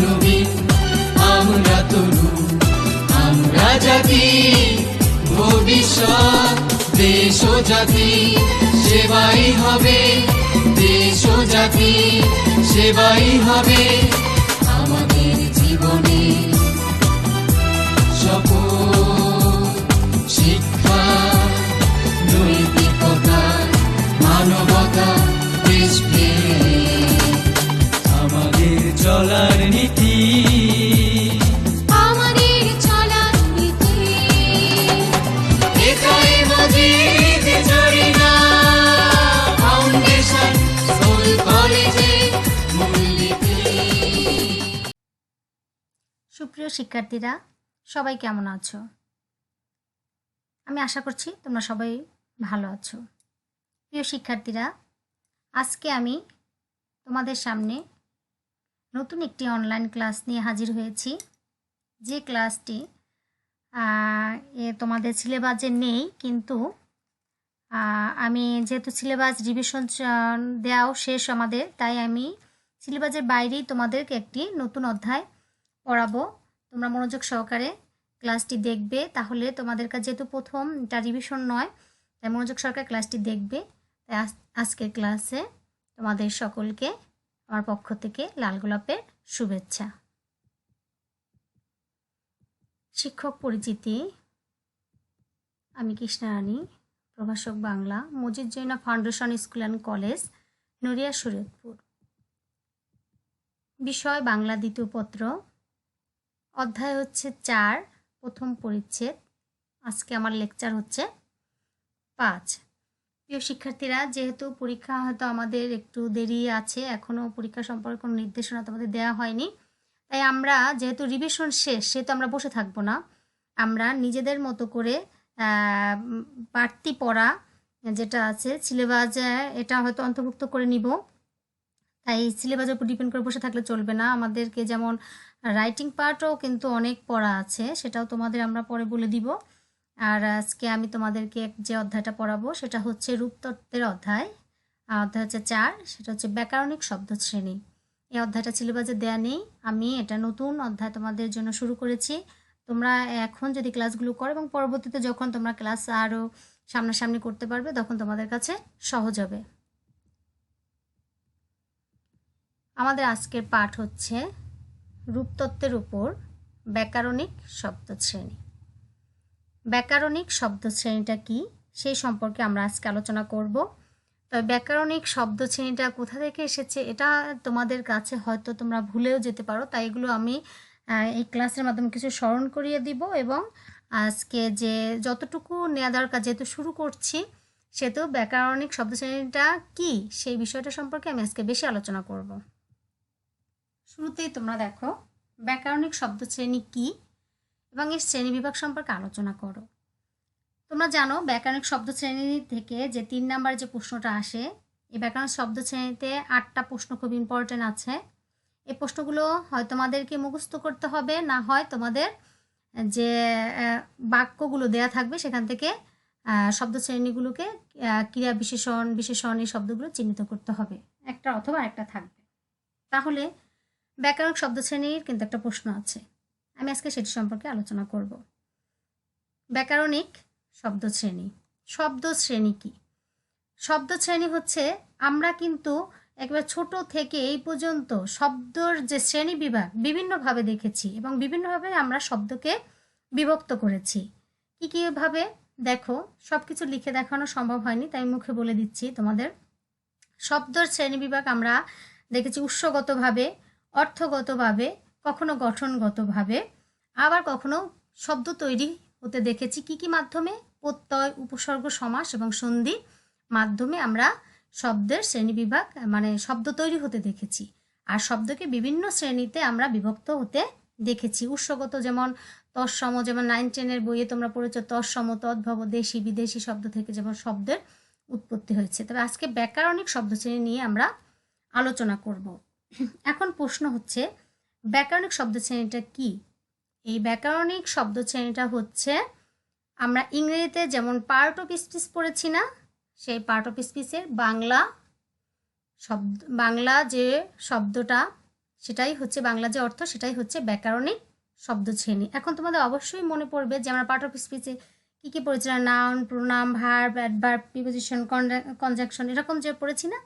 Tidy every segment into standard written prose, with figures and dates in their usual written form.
নবীন আমরা তরুণ আমরা জাতি ভবিষ্যৎ দেশ ও জাতি সেবাই হবে দেশ ও জাতি সেবাই হবে আমাদের জীবনে শপথ শিক্ষা নৈতিকতা মানবতা দেশপ্রেম আমাদের চলার নীতি আমাদের চলার নীতি একাই মজিদ জরিনা ফাউন্ডেশন স্কুল কলেজে মূলনীতি। সুপ্রিয় শিক্ষার্থীরা, সবাই কেমন আছো? আমি আশা করছি তোমরা সবাই ভালো আছো। প্রিয় শিক্ষার্থীরা, আজকে আমি তোমাদের সামনে নতুন একটি অনলাইন ক্লাস নিয়ে হাজির হয়েছি। যে ক্লাসটি তোমাদের সিলেবাসে নেই, কিন্তু আমি যেহেতু সিলেবাস রিভিশন দেওয়াও শেষ আমাদের, তাই আমি সিলেবাসের বাইরেই তোমাদেরকে একটি নতুন অধ্যায় পড়াবো। তোমরা মনোযোগ সহকারে ক্লাসটি দেখবে, তাহলে তোমাদের কাছে যেহেতু প্রথম এটা রিভিশন নয়, তাই মনোযোগ সহকারে ক্লাসটি দেখবে। তাই আজকের ক্লাসে তোমাদের সকলকে আমার পক্ষ থেকে লাল গোলাপের শুভেচ্ছা। শিক্ষক পরিচিতি। আমি কৃষ্ণারানী, প্রভাষক Bangla, Majid Joina foundation school and college, Naria Shariatpur. বিষয় বাংলা দ্বিতীয় পত্র, অধ্যায় হচ্ছে 4, প্রথম পরিচ্ছেদ। আজকে আমার লেকচার হচ্ছে 5। প্রিয় শিক্ষার্থীরা, যেহেতু পরীক্ষা হয়তো আমাদের একটু দেরি আছে, এখনও পরীক্ষা সম্পর্কে কোনো নির্দেশনা তোমাদের দেওয়া হয়নি, তাই আমরা যেহেতু রিভিশন শেষ, সেহেতু আমরা বসে থাকবো না। আমরা নিজেদের মতো করে বাড়তি পড়া যেটা আছে সিলেবাসে, এটা হয়তো অন্তর্ভুক্ত করে নিব। তাই সিলেবাসের উপর ডিপেন্ড করে বসে থাকলে চলবে না। আমাদেরকে যেমন রাইটিং পার্টও কিন্তু অনেক পড়া আছে, সেটাও তোমাদের আমরা পরে বলে দিব। আর আজকে আমি তোমাদেরকে যে অধ্যায়টা পড়াবো সেটা হচ্ছে রূপতত্ত্বের অধ্যায়। অধ্যায় হচ্ছে 4, সেটা হচ্ছে ব্যাকরণিক শব্দ শ্রেণী। এই অধ্যায়টা সিলেবাসে দেওয়া নেই, আমি এটা নতুন অধ্যায় তোমাদের জন্য শুরু করেছি। তোমরা এখন যদি ক্লাসগুলো করো এবং পরবর্তীতে যখন তোমরা ক্লাস আরও সামনাসামনি করতে পারবে, তখন তোমাদের কাছে সহজ হবে। আমাদের আজকের পাঠ হচ্ছে রূপতত্ত্বের উপর ব্যাকরণিক শব্দ শ্রেণী। ব্যাকরণিক শব্দ শ্রেণীটা কি, সেই সম্পর্কে আমরা আজকে আলোচনা করব। তবে ব্যাকরণিক শব্দ শ্রেণীটা কোথা থেকে এসেছে এটা তোমাদের কাছে হয়তো তোমরা ভুলেও যেতে পারো, তাই এগুলো আমি এই ক্লাসের মাধ্যমে কিছু স্মরণ করিয়ে দিব। এবং আজকে যে যতটুকু নেওয়া দরকার, যেহেতু শুরু করছি, সেহেতু ব্যাকরণিক শব্দ শ্রেণীটা কি সেই বিষয়টা সম্পর্কে আমি আজকে বেশি আলোচনা করব। শুরুতেই তোমরা দেখো ব্যাকরণিক শব্দ শ্রেণী কি এবং এর শ্রেণীবিভাগ সম্পর্কে আলোচনা করো। তোমরা জানো ব্যাকরণিক শব্দ শ্রেণী থেকে যে 3 নাম্বার যে প্রশ্নটা আসে, এই ব্যাকরণিক শব্দ শ্রেণীতে 8টা প্রশ্ন খুব ইম্পর্টেন্ট আছে। এই প্রশ্নগুলো হয় তোমাদেরকে মুখস্থ করতে হবে, না হয় তোমাদের যে বাক্যগুলো দেয়া থাকবে সেখান থেকে শব্দ শ্রেণীগুলোকে ক্রিয়া বিশেষণ বিশেষণ এই শব্দগুলো চিহ্নিত করতে হবে, একটা অথবা একটা থাকবে। তাহলে ব্যাকরণিক শব্দ শ্রেণীর কিন্তু একটা প্রশ্ন আছে, আমি আজকে সেটি সম্পর্কে আলোচনা করব। ব্যাকরণিক শব্দ শ্রেণী। শব্দ শ্রেণী কি? শব্দ শ্রেণী হচ্ছে, আমরা কিন্তু একবার ছোট থেকে এই পর্যন্ত শব্দর যে শ্রেণী বিভাগ বিভিন্নভাবে দেখেছি এবং বিভিন্নভাবে আমরা শব্দকে বিভক্ত করেছি। কী কীভাবে দেখো, সব কিছু লিখে দেখানো সম্ভব হয়নি, তাই মুখে বলে দিচ্ছি তোমাদের। শব্দর শ্রেণী বিভাগ আমরা দেখেছি উৎসগতভাবে, অর্থগতভাবে, কখনো গঠনগতভাবে, আবার কখনো শব্দ তৈরি হতে দেখেছি কি কি মাধ্যমে, প্রত্যয়, উপসর্গ, সমাস এবং সন্ধি মাধ্যমে আমরা শব্দের শ্রেণীবিভাগ মানে শব্দ তৈরি হতে দেখেছি। আর শব্দকে বিভিন্ন শ্রেণীতে আমরা বিভক্ত হতে দেখেছি। উৎসগত যেমন তৎসম, যেমন 9-10 বইয়ে তোমরা পড়েছ তৎসম, তদ্ভব, দেশি বিদেশি শব্দ থেকে যেমন শব্দের উৎপত্তি হয়েছে। তবে আজকে ব্যাকরণিক শব্দ শ্রেণী নিয়ে আমরা আলোচনা করব। এখন প্রশ্ন হচ্ছে, ব্যাকরণিক শব্দ শ্রেণীটা কি? এই ব্যাকরণিক শব্দ শ্রেণীটা হচ্ছে, আমরা ইংরেজিতে যেমন পার্ট অফ স্পিচ পড়েছি না, সেই পার্ট অফ স্পিচের বাংলা যে শব্দটা সেটাই হচ্ছে বাংলা যে অর্থ, সেটাই হচ্ছে ব্যাকরণিক শব্দশ্রেণী। এখন তোমাদের অবশ্যই মনে পড়বে যে আমরা পার্ট অফ স্পিচে কী কী পড়েছিলাম, noun, pronoun, verb, adverb, preposition, conjunction, এরকম যে পড়েছি না,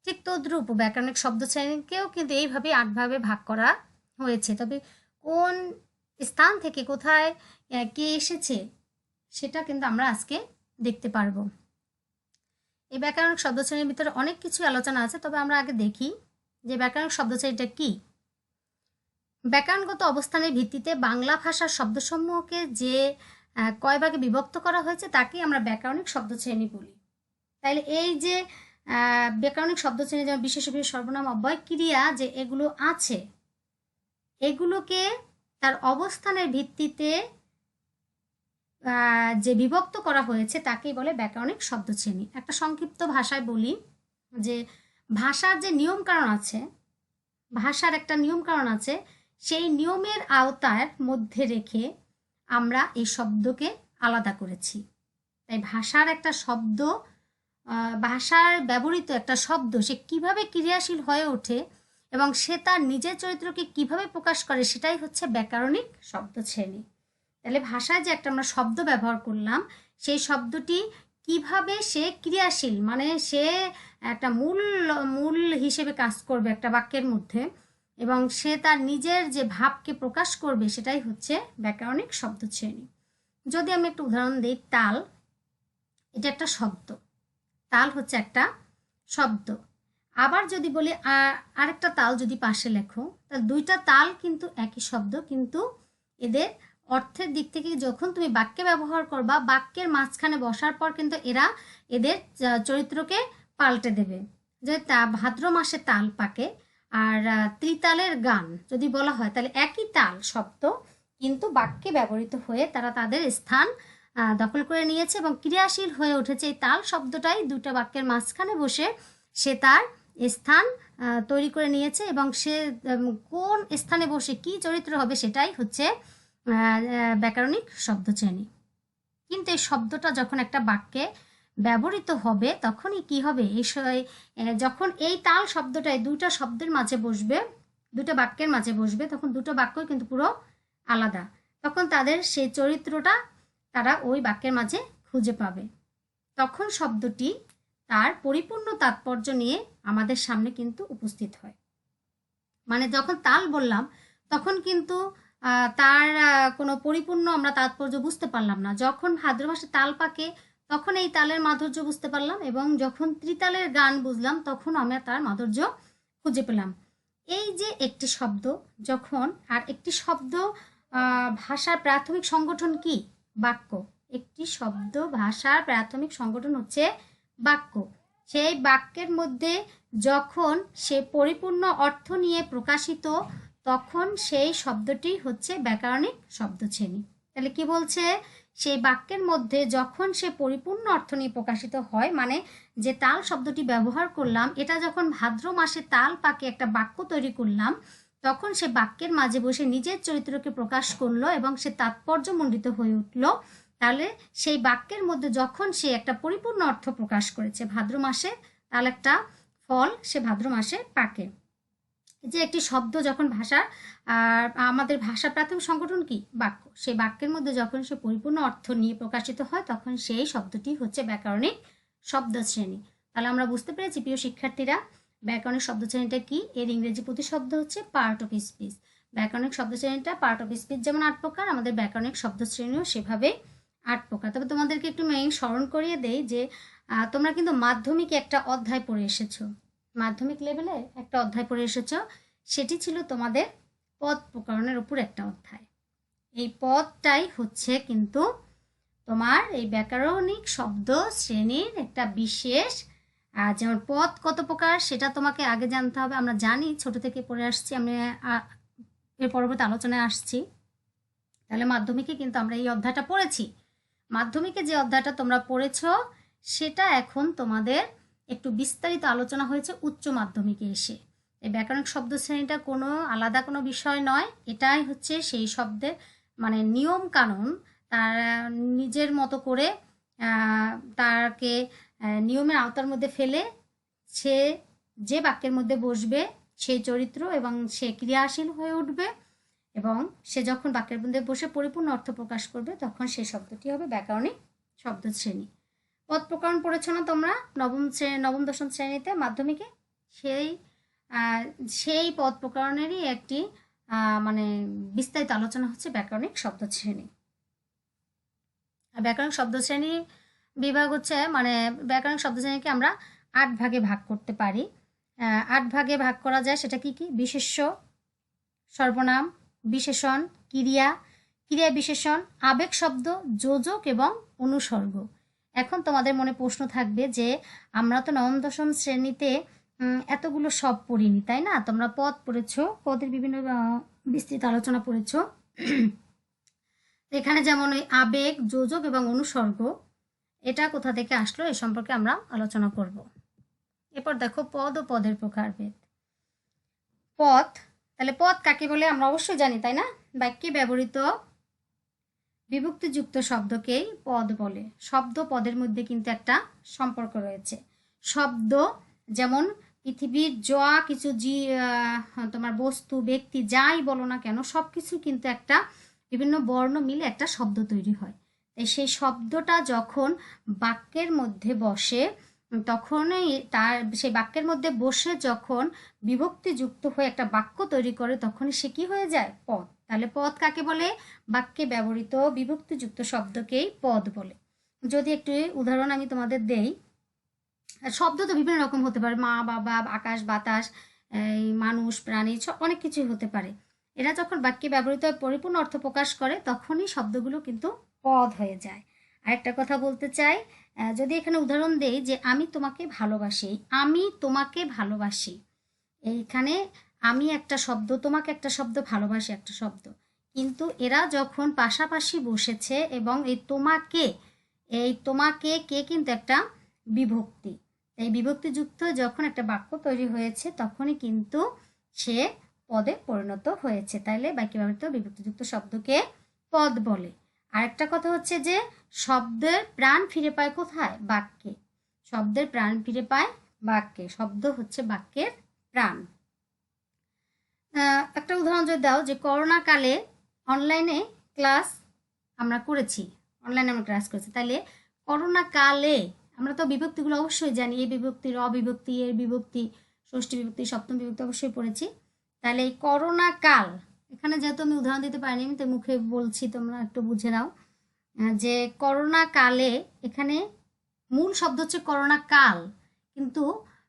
ঠিক তদ্রূপ ব্যাকরণিক শব্দশ্রেণীকেও কিন্তু এইভাবে 8 ভাগে ভাগ করা হয়েছে। তবে কোন স্থান থেকে কোথায় কে এসেছে সেটা কিন্তু আমরা আজকে দেখতে পারবো। এই ব্যাকরণিক শব্দশ্রেণীর ভিতরে অনেক কিছু আলোচনা আছে, তবে আমরা আগে দেখি যে ব্যাকরণিক শব্দশ্রেণীটা কি। ব্যাকরণগত অবস্থানের ভিত্তিতে বাংলা ভাষার শব্দসমূহকে যে কয় ভাগে বিভক্ত করা হয়েছে তাকেই আমরা ব্যাকরণিক শব্দশ্রেণী বলি। তাইলে এই যে ব্যাকরণিক শব্দশ্রেণী যেমন বিশেষ বিশেষ সর্বনাম, অব্যয়, ক্রিয়া যে এগুলো আছে, এগুলোকে তার অবস্থানের ভিত্তিতে যে বিভক্ত করা হয়েছে তাকেই বলে ব্যাকরণিক শব্দশ্রেণী। একটা সংক্ষিপ্ত ভাষায় বলি যে ভাষার যে নিয়মকানুন আছে, ভাষার একটা নিয়মকানুন আছে, সেই নিয়মের আওতার মধ্যে রেখে আমরা এই শব্দকে আলাদা করেছি। তাই ভাষার একটা শব্দ, ভাষার ব্যবহৃত একটা শব্দ, সে কিভাবে ক্রিয়াশীল হয়ে ওঠে এবং সে তার নিজের চরিত্রকে কিভাবে প্রকাশ করে, সেটাই হচ্ছে ব্যাকরণিক শব্দশ্রেণী। তাহলে ভাষায় যে একটা আমরা শব্দ ব্যবহার করলাম, সেই শব্দটি কিভাবে সে ক্রিয়াশীল, মানে সে একটা মূল হিসেবে কাজ করবে একটা বাক্যের মধ্যে, এবং সে তার নিজের যে ভাবকে প্রকাশ করবে, সেটাই হচ্ছে ব্যাকরণিক শব্দশ্রেণী। যদি আমি একটু উদাহরণ দিই, তাল, এটা একটা শব্দ, তাল হচ্ছে একটা শব্দ। আবার যদি বলি আরেকটা তাল যদি পাশে লেখো, তাহলে দুইটা তাল কিন্তু একই শব্দ, কিন্তু এদের অর্থের দিক থেকে যখন তুমি বাক্যে ব্যবহার করবা, বাক্যের মাঝখানে বসার পর কিন্তু এরা এদের চরিত্রকে পাল্টে দেবে। যে ভাদ্র মাসে তাল পাকে আর ত্রিতালের গান যদি বলা হয়, তাহলে একই তাল শব্দ কিন্তু বাক্যে ব্যবহৃত হয়ে তারা তাদের স্থান দখল করে নিয়েছে এবং ক্রিয়াশীল হয়ে উঠেছে। এই তাল শব্দটাই দুটো বাক্যের মাঝখানে বসে সে তার স্থান তৈরি করে নিয়েছে, এবং সে কোন স্থানে বসে কি চরিত্র হবে সেটাই হচ্ছে ব্যাকরণিক শব্দশ্রেণী। কিন্তু এই শব্দটা যখন একটা বাক্যে ব্যবহৃত হবে তখনই কি হবে, যখন এই তাল শব্দটাই দুটো শব্দের মাঝে বসবে, দুটো বাক্যের মাঝে বসবে, তখন দুটো বাক্যই কিন্তু পুরো আলাদা। তখন তাদের সেই চরিত্রটা তারা ওই বাক্যের মাঝে খুঁজে পাবে। তখন শব্দটি তার পরিপূর্ণ তাৎপর্য নিয়ে আমাদের সামনে কিন্তু উপস্থিত হয়। মানে যখন তাল বললাম তখন কিন্তু তার কোনো পরিপূর্ণ আমরা তাৎপর্য বুঝতে পারলাম না। যখন ভাদ্র মাসে তাল পাকে তখন এই তালের মাধুর্য বুঝতে পারলাম, এবং যখন ত্রিতালের গান বুঝলাম তখন আমরা তার মাধুর্য খুঁজে পেলাম। এই যে একটি শব্দ যখন, আর একটি শব্দ ভাষার প্রাথমিক সংগঠন কি? বাক্য। একটি শব্দ ভাষার প্রাথমিক সংগঠন হচ্ছে বাক্য। সেই বাক্যের মধ্যে যখন সে পরিপূর্ণ অর্থ নিয়ে প্রকাশিত, তখন সেই শব্দটি হচ্ছে ব্যাকরণিক শব্দশ্রেণী। তাহলে কি বলছে, সেই বাক্যের মধ্যে যখন সে পরিপূর্ণ অর্থ নিয়ে প্রকাশিত হয়, মানে যে তাল শব্দটি ব্যবহার করলাম, এটা যখন ভাদ্র মাসে তাল পাকে একটা বাক্য তৈরি করলাম, তখন সে বাক্যের মাঝে বসে নিজের চরিত্রকে প্রকাশ করলো এবং সে তাৎপর্যমণ্ডিত হয়ে উঠলো। তাহলে সেই বাক্যের মধ্যে যখন সে একটা পরিপূর্ণ অর্থ প্রকাশ করেছে, ভাদ্র মাসে তাল একটা ফল, সে ভাদ্র মাসে পাকে। যে একটি শব্দ যখন ভাষা, আর আমাদের ভাষা প্রাথমিক সংগঠন কি? বাক্য। সেই বাক্যের মধ্যে যখন সে পরিপূর্ণ অর্থ নিয়ে প্রকাশিত হয়, তখন সেই শব্দটি হচ্ছে ব্যাকরণিক শব্দশ্রেণী। তাহলে আমরা বুঝতে পেরেছি প্রিয় শিক্ষার্থীরা, ব্যাকরণিক শব্দশ্রেণীটা কি? এর ইংরেজি প্রতিশব্দ হচ্ছে পার্ট অফ স্পিচ। ব্যাকরণিক শব্দশ্রেণীটা পার্ট অফ স্পিচ যেমন 8 প্রকার, আমাদের ব্যাকরণিক শব্দশ্রেণীও সেভাবে 8 প্রকার। তবে তোমাদেরকে একটু স্মরণ করিয়ে দেই যে তোমরা কিন্তু মাধ্যমিকে একটা অধ্যায় পড়ে এসেছো, মাধ্যমিক লেভেলে একটা অধ্যায় পড়ে এসেছো, সেটি ছিল তোমাদের পদ প্রকরণের উপর একটা অধ্যায়। এই পদটাই হচ্ছে কিন্তু তোমার এই ব্যাকরণিক শব্দ শ্রেণীর একটা বিশেষ, যেমন পদ কত প্রকার সেটা তোমাকে আগে জানতে হবে। আমরা জানি, ছোট থেকে পড়ে আসছি, আমি এর পরবর্তী আলোচনায় আসছি। তাহলে মাধ্যমিকে কিন্তু আমরা এই অধ্যায়টা পড়েছি। মাধ্যমিকে যে অধ্যায়টা তোমরা পড়েছো সেটা এখন তোমাদের একটু বিস্তারিত আলোচনা হয়েছে উচ্চ মাধ্যমিকে এসে। এই ব্যাকরণিক শব্দ শ্রেণীটা কোনো আলাদা কোনো বিষয় নয়, এটাই হচ্ছে সেই শব্দের মানে নিয়ম কানুন, তার নিজের মতো করে তাকে নিয়মের আওতার মধ্যে ফেলে সে যে বাক্যের মধ্যে বসবে সেই চরিত্র এবং সে ক্রিয়াশীল হয়ে উঠবে এবং সে যখন বাক্যের মধ্যে বসে পরিপূর্ণ অর্থ প্রকাশ করবে তখন সেই শব্দটি হবে ব্যাকরণিক শব্দ শ্রেণী। পদ প্রকরণ পড়েছ না তোমরা নবম দশম শ্রেণীতে মাধ্যমিকে? সেই সেই পদ প্রকরণেরই একটি মানে বিস্তারিত আলোচনা হচ্ছে ব্যাকরণিক শব্দ শ্রেণী। আর ব্যাকরণিক শব্দ শ্রেণী বিভাগ হচ্ছে মানে ব্যাকরণিক শব্দ শ্রেণীকে আমরা 8 ভাগে ভাগ করতে পারি। 8 ভাগে ভাগ করা যায়, সেটা কি কি? বিশেষ্য, সর্বনাম, বিশেষণ, ক্রিয়া, ক্রিয়া বিশেষণ, আবেগ শব্দ, যোজক এবং অনুসর্গ। এখন তোমাদের মনে প্রশ্ন থাকবে যে আমরা তো নবম দশম শ্রেণীতে এতগুলো সব পড়িনি, তাই না? তোমরা পদ পড়েছো, পদের বিভিন্ন বিস্তৃত আলোচনা পড়েছো। এখানে যেমন ওই আবেগ, যোজক এবং অনুসর্গ, এটা কোথা থেকে আসলো এ সম্পর্কে আমরা আলোচনা করব। এরপর দেখো পদ ও পদের প্রকারভেদ। পদ, তাহলে পদ কাকে বলে আমরা অবশ্যই জানি, তাই না? বাক্যে ব্যবহৃত বিভক্তিযুক্ত শব্দকেই পদ বলে। শব্দ পদের মধ্যে কিন্তু একটা সম্পর্ক রয়েছে। শব্দ যেমন পৃথিবীর যা কিছু তোমার বস্তু, ব্যক্তি যাই বলো না কেন, সব কিছু কিন্তু একটা বিভিন্ন বর্ণ মিলে একটা শব্দ তৈরি হয়। তাই সেই শব্দটা যখন বাক্যের মধ্যে বসে তখনই সেই বাক্যের মধ্যে বসে যখন বিভক্তিযুক্ত হয়ে একটা বাক্য তৈরি করে তখনই সে কি হয়ে যায়? পদ। তাহলে পদ কাকে বলে? বাক্যে ব্যবহৃত বিভক্তিযুক্ত শব্দকেই পদ বলে। যদি একটু উদাহরণ আমি তোমাদের দেই, শব্দ তো বিভিন্ন রকম হতে পারে, মা, বাবা, আকাশ, বাতাস, এই মানুষ, প্রাণী, অনেক কিছুই হতে পারে। এরা যখন বাক্যে ব্যবহৃত পরিপূর্ণ অর্থ প্রকাশ করে তখনই শব্দগুলো কিন্তু পদ হয়ে যায়। আরেকটা কথা বলতে চাই, যদি এখানে উদাহরণ দেই যে আমি তোমাকে ভালোবাসি, আমি তোমাকে ভালোবাসি, এইখানে আমি একটা শব্দ, তোমাকে একটা শব্দ, ভালোবাসি একটা শব্দ, কিন্তু এরা যখন পাশাপাশি বসেছে এবং এই তোমাকে কে কিন্তু একটা বিভক্তি, এই বিভক্তিযুক্ত যখন একটা বাক্য তৈরি হয়েছে তখনই কিন্তু সে পদে পরিণত হয়েছে। তাইলে বাক্যে ব্যবহৃত বিভক্তিযুক্ত শব্দকে পদ বলে। আরেকটা কথা হচ্ছে যে শব্দের প্রাণ ফিরে পায় কোথায়? বাক্যে। শব্দের প্রাণ ফিরে পায় বাক্যে। শব্দ হচ্ছে বাক্যের প্রাণ। একটা উদাহরণ যদি দাও, যে করোনা কালে অনলাইনে ক্লাস আমরা করেছি, তাহলে করোনা কালে আমরা তো বিভক্তিগুলো অবশ্যই জানি, এই বিভক্তি, অবিভক্তি, এর বিভক্তি, ষষ্ঠী বিভক্তি, সপ্তম বিভক্তি অবশ্যই পড়েছি। তাহলে এই করোনা কাল, এখানে যেহেতু আমি উদাহরণ দিতে পারিনি, আমি তো মুখে বলছি, তোমরা একটু বুঝে নাও যে করোনা কালে এখানে মূল শব্দ হচ্ছে করোনা কাল, কিন্তু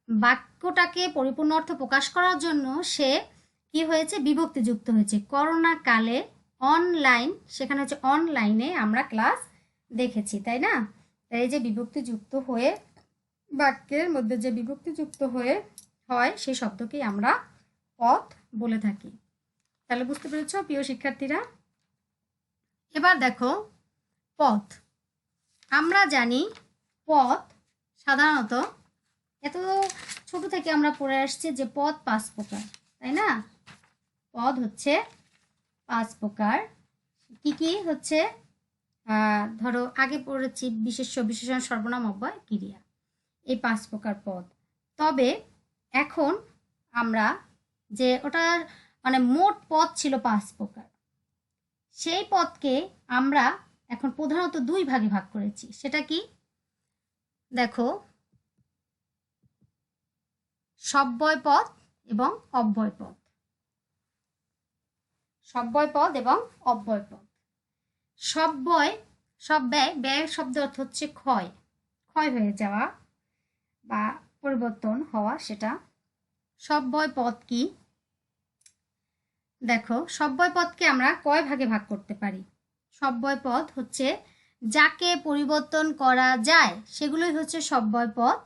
বাক্যটাকে পরিপূর্ণ অর্থ প্রকাশ করার জন্য সে কি হয়েছে? বিভক্তিযুক্ত হয়েছে। করোনা কালে অনলাইন, সেখানে হচ্ছে অনলাইনে আমরা ক্লাস দেখেছি, তাই না? এই যে বিভক্তিযুক্ত হয়ে বাক্যের মধ্যে যে বিভক্তিযুক্ত হয় সেই শব্দকেই আমরা পদ বলে থাকি। তাহলে বুঝতে পেরেছ প্রিয় শিক্ষার্থীরা? এবার দেখো পদ। আমরা জানি পদ সাধারণত এত ছোট থেকে আমরা পড়ে আসছি যে পদ 5 প্রকার, তাই না? পদ হচ্ছে 5 প্রকার। কি কি হচ্ছে? ধরো আগে পড়েছি বিশেষ্য, বিশেষণ, সর্বনাম, অব্যয়, ক্রিয়া, এই 5 প্রকার পদ। তবে এখন আমরা যে ওটার মানে মোট পদ ছিল 5 প্রকার, সেই পদকে আমরা এখন প্রধানত 2 ভাগে ভাগ করেছি। সেটা কি? দেখো, সব্যয় পদ এবং অব্যয় পদ। সব্যয় পদ এবং অব্যয় পদ। ব্যয় শব্দ অর্থ হচ্ছে ক্ষয় হয়ে যাওয়া বা পরিবর্তন হওয়া, সেটা। সব্যয় পদ কি? দেখো, সব্যয় পদকে আমরা কয় ভাগে ভাগ করতে পারি? সব্যয় পদ হচ্ছে যাকে পরিবর্তন করা যায় সেগুলোই হচ্ছে সব্যয় পদ।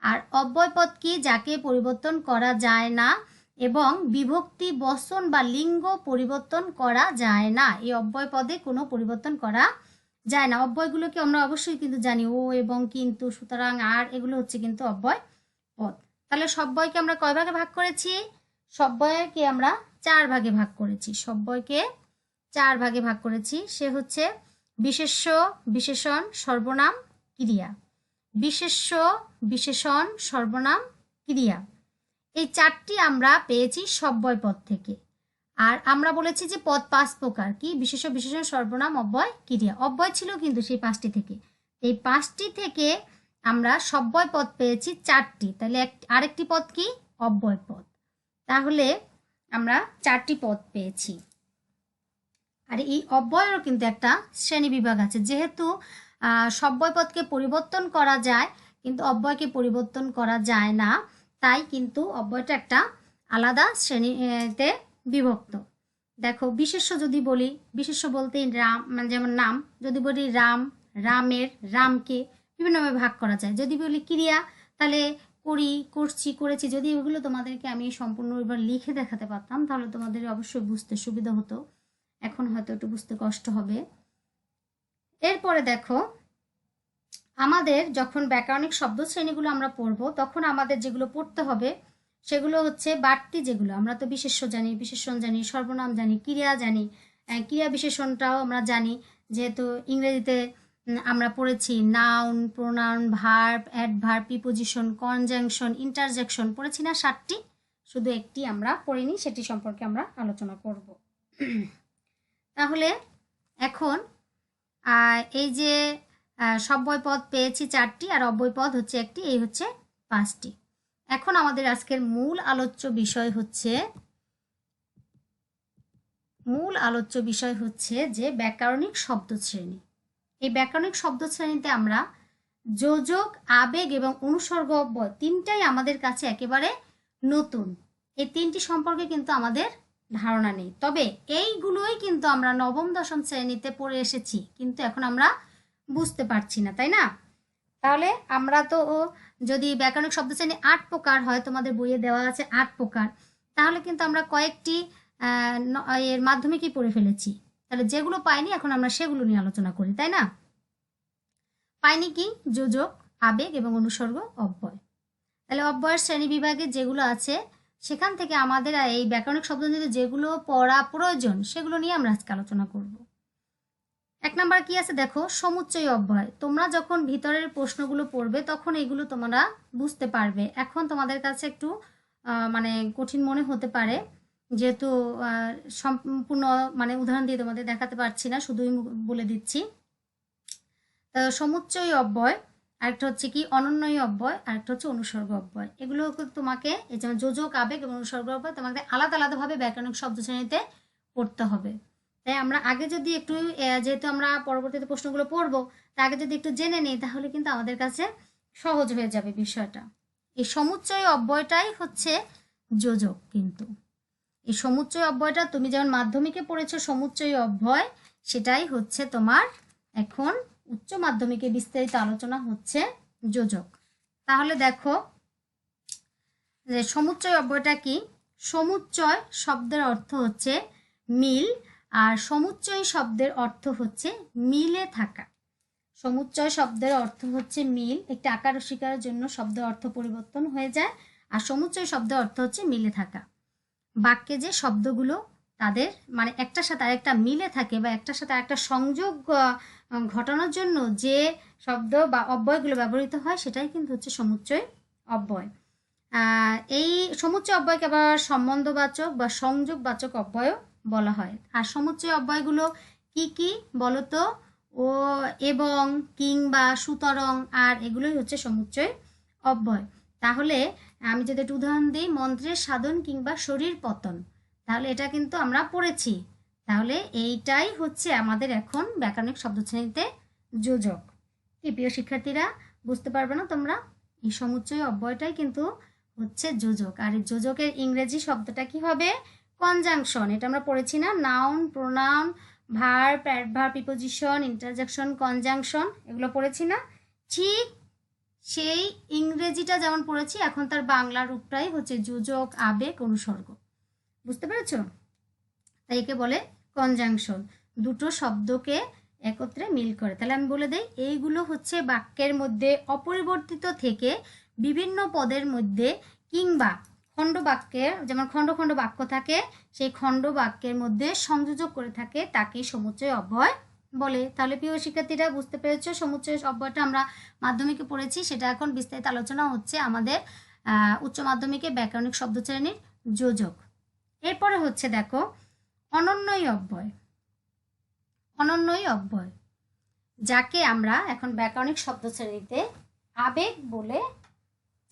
আর অব্যয় পদ কি? যাকে পরিবর্তন করা যায় না এবং বিভক্তি, বচন বা লিঙ্গ পরিবর্তন করা যায় না। এই অব্যয় পদে কোনো পরিবর্তন করা যায় না। অব্যয়গুলোকে আমরা অবশ্যই কিন্তু জানি, ও এবং কিন্তু, সুতরাং, আর, এগুলো হচ্ছে কিন্তু অব্যয় পদ। তাহলে সব্যয়কে আমরা কয় ভাগে ভাগ করেছি? সব্যয়কে আমরা 4 ভাগে ভাগ করেছি। সব্যয়কে 4 ভাগে ভাগ করেছি। সে হচ্ছে বিশেষ্য, বিশেষণ, সর্বনাম, ক্রিয়া। বিশেষ্য, বিশেষণ, সর্বনাম, ক্রিয়া, এই 4টি আমরা পেয়েছি সব্যয় পদ থেকে। আর আমরা বলেছি যে পদ 5 প্রকার, কি বিশেষ্য, বিশেষণ, সর্বনাম, অব্যয়, ক্রিয়া। অব্যয় ছিল কিন্তু সেই 5টি থেকে। এই 5টি থেকে আমরা সব্যয় পদ পেয়েছি 4টি, তাহলে আরেকটি পদ কি? অব্যয় পদ। তাহলে আমরা 4টি পদ পেয়েছি। আর এই অব্যয়েরও কিন্তু একটা শ্রেণী বিভাগ আছে, যেহেতু সব্যয় পদকে পরিবর্তন করা যায় কিন্তু অব্যয়কে পরিবর্তন করা যায় না, তাই কিন্তু অব্যয়টা একটা আলাদা শ্রেণীতে বিভক্ত। দেখো বিশেষ্য যদি বলি, বিশেষ্য বলতে রাম, মানে যেমন নাম, যদি বলি রাম, রামের, রামকে বিভিন্নভাবে ভাগ করা যায়। যদি বলি ক্রিয়া, তাহলে করি, করছি, করেছি। যদি এগুলো তোমাদেরকে আমি সম্পূর্ণ এবার লিখে দেখাতে পারতাম তাহলে তোমাদের অবশ্যই বুঝতে সুবিধা হতো, এখন হয়তো একটু বুঝতে কষ্ট হবে। এরপরে দেখো, আমাদের যখন ব্যাকরণিক শব্দ শ্রেণীগুলো আমরা পড়বো তখন আমাদের যেগুলো পড়তে হবে সেগুলো হচ্ছে বাড়তি যেগুলো, আমরা তো বিশেষ্য জানি, বিশেষণ জানি, সর্বনাম জানি, ক্রিয়া জানি, ক্রিয়া বিশেষণটাও আমরা জানি, যেহেতু ইংরেজিতে আমরা পড়েছি noun, pronoun, verb, adverb, preposition, conjunction, interjection পড়েছি না 7টি, শুধু একটি আমরা পড়িনি, সেটি সম্পর্কে আমরা আলোচনা করব। তাহলে এখন এই যে সব্যয় পদ পেয়েছি 4টি আর অব্যয় পদ হচ্ছে একটি, এই হচ্ছে 5টি। এখন আমাদের আজকের মূল আলোচ্য বিষয় হচ্ছে যে ব্যাকরণিক শব্দ শ্রেণী। এই ব্যাকরণিক শব্দ শ্রেণীতে আমরা যোজক, আবেগ এবং অনুসর্গ, অব্যয় তিনটাই আমাদের কাছে একেবারে নতুন। এই 3টি সম্পর্কে কিন্তু আমাদের ধারণা নেই, তবে এইগুলোই কিন্তু আমরা নবম দশম শ্রেণীতে পড়ে এসেছি, কিন্তু এখন আমরা বুঝতে পারছি না, তাই না? তাহলে আমরা তো যদি ব্যাকরণিক শব্দ শ্রেণী 8 প্রকার হয়, তোমাদের বইয়ে দেওয়া আছে 8 প্রকার, তাহলে কিন্তু আমরা কয়েকটি এর মাধ্যমে কি পড়ে ফেলেছি। তাহলে যেগুলো পাইনি এখন আমরা সেগুলো নিয়ে আলোচনা করি, তাই না? পাইনি কি? যোজক, আবেগ এবং অনুসর্গ, অব্যয়। তাহলে অব্যয়ের শ্রেণী বিভাগে যেগুলো আছে সেখান থেকে আমাদের এই ব্যাকরণিক শব্দ যেগুলো পড়া প্রয়োজন সেগুলো নিয়ে আমরা আজকে আলোচনা করব। 1 নাম্বার কি আছে দেখো, সমুচ্চয় অব্যয়। তোমরা যখন ভিতরের প্রশ্নগুলো পড়বে তখন এগুলো তোমরা বুঝতে পারবে। এখন তোমাদের কাছে একটু মানে কঠিন মনে হতে পারে, যেহেতু সম্পূর্ণ মানে উদাহরণ দিয়ে তোমাদের দেখাতে পারছি না, শুধুই বলে দিচ্ছি। সমুচ্চয় অব্যয়, আরেকটা হচ্ছে কি অনন্যয় অব্যয়, আরেকটা হচ্ছে অনুসর্গ অব্যয়। এগুলো তোমাকে এই যেমন যোজক, আবেগ এবং অনুসর্গ অব্যয় তোমাকে আলাদা আলাদাভাবে ব্যাকরণিক শব্দ শ্রেণীতে পড়তে হবে। তাই আমরা আগে যদি একটু, যেহেতু আমরা পরবর্তীতে প্রশ্নগুলো পড়বো, তার আগে যদি একটু জেনে নিই তাহলে কিন্তু আমাদের কাছে সহজ হয়ে যাবে বিষয়টা। এই সমুচ্চয় অব্যয়টাই হচ্ছে যোজক। কিন্তু এই সমুচ্চয় অব্যয়টা তুমি যেমন মাধ্যমিকে পড়েছো সমুচ্চয় অব্যয়, সেটাই হচ্ছে তোমার এখন উচ্চ মাধ্যমিকে বিস্তারিত আলোচনা হচ্ছে যোজক। তাহলে দেখো যে সমুচ্চয় অব্যয়টা কি। সমুচ্চয় শব্দের অর্থ হচ্ছে মিল, আর সমুচ্চয় শব্দের অর্থ হচ্ছে মিলে থাকা। সমুচ্চয় শব্দের অর্থ হচ্ছে মিল, একটি আকার স্বীকারের জন্য শব্দের অর্থ পরিবর্তন হয়ে যায়, আর সমুচ্চয় শব্দের অর্থ হচ্ছে মিলে থাকা। বাক্যে যে শব্দগুলো তাদের মানে একটার সাথে আরেকটা মিলে থাকে বা একটার সাথে আরেকটা সংযোগ ঘটানোর জন্য যে শব্দ বা অব্যয়গুলো ব্যবহৃত হয় সেটাই কিন্তু হচ্ছে সমুচ্চয় অব্যয়। এই সমুচ্চয় অব্যয়কে আবার সম্বন্ধবাচক বা সংযোগবাচক অব্যয় বলা হয়। আর সমুচ্চয় অব্যয়গুলো কি কি বলতো? ও, এবং, কিংবা, সুতরাং, আর এগুলোই হচ্ছে সমুচ্চয় অব্যয়। তাহলে আমি যদি একটু উদাহরণ দিই, মন্ত্রের সাধন কিংবা শরীর পতন, তাহলে এটা কিন্তু আমরা পড়েছি। তাহলে এইটাই হচ্ছে আমাদের এখন ব্যাকরণিক শব্দ শ্রেণীতে যোজক। কি প্রিয় শিক্ষার্থীরা, বুঝতে পারবে না তোমরা? এই সমুচ্চয় অব্যয়টাই কিন্তু হচ্ছে যোজক। আর এই যোজকের ইংরেজি শব্দটা কি হবে? কনজাংশন। এটা আমরা পড়েছি না, noun, pronoun, verb, adverb, preposition, interjection, conjunction, এগুলো পড়েছি না? ঠিক সেই ইংরেজিটা যেমন পড়েছি এখন তার বাংলা রূপটাই হচ্ছে যোজক, আবেগ, অনুসর্গ। বুঝতে পেরেছ? তাই একে বলে কনজাংশন, দুটো শব্দকে একত্রে মিল করে। তাহলে আমি বলে দেই, এইগুলো হচ্ছে বাক্যের মধ্যে অপরিবর্তিত থেকে বিভিন্ন পদের মধ্যে কিংবা খণ্ড বাক্যের, যেমন খণ্ড খণ্ড বাক্য থাকে, সেই খণ্ড বাক্যের মধ্যে সংযোজক করে থাকে, তাকে সমুচ্চয় অব্যয় বলে। তাহলে প্রিয় শিক্ষার্থীরা বুঝতে পেরেছ, সমুচ্চয় অব্যয়টা আমরা মাধ্যমিকে পড়েছি, সেটা এখন বিস্তারিত আলোচনা হচ্ছে আমাদের উচ্চ মাধ্যমিকে ব্যাকরণিক শব্দশ্রেণীর যোজক। এরপরে হচ্ছে দেখো অনন্যই অব্যয়। অনন্যই অব্যয় যাকে আমরা এখন ব্যাকরণিক শব্দশ্রেণীতে আবেগ বলে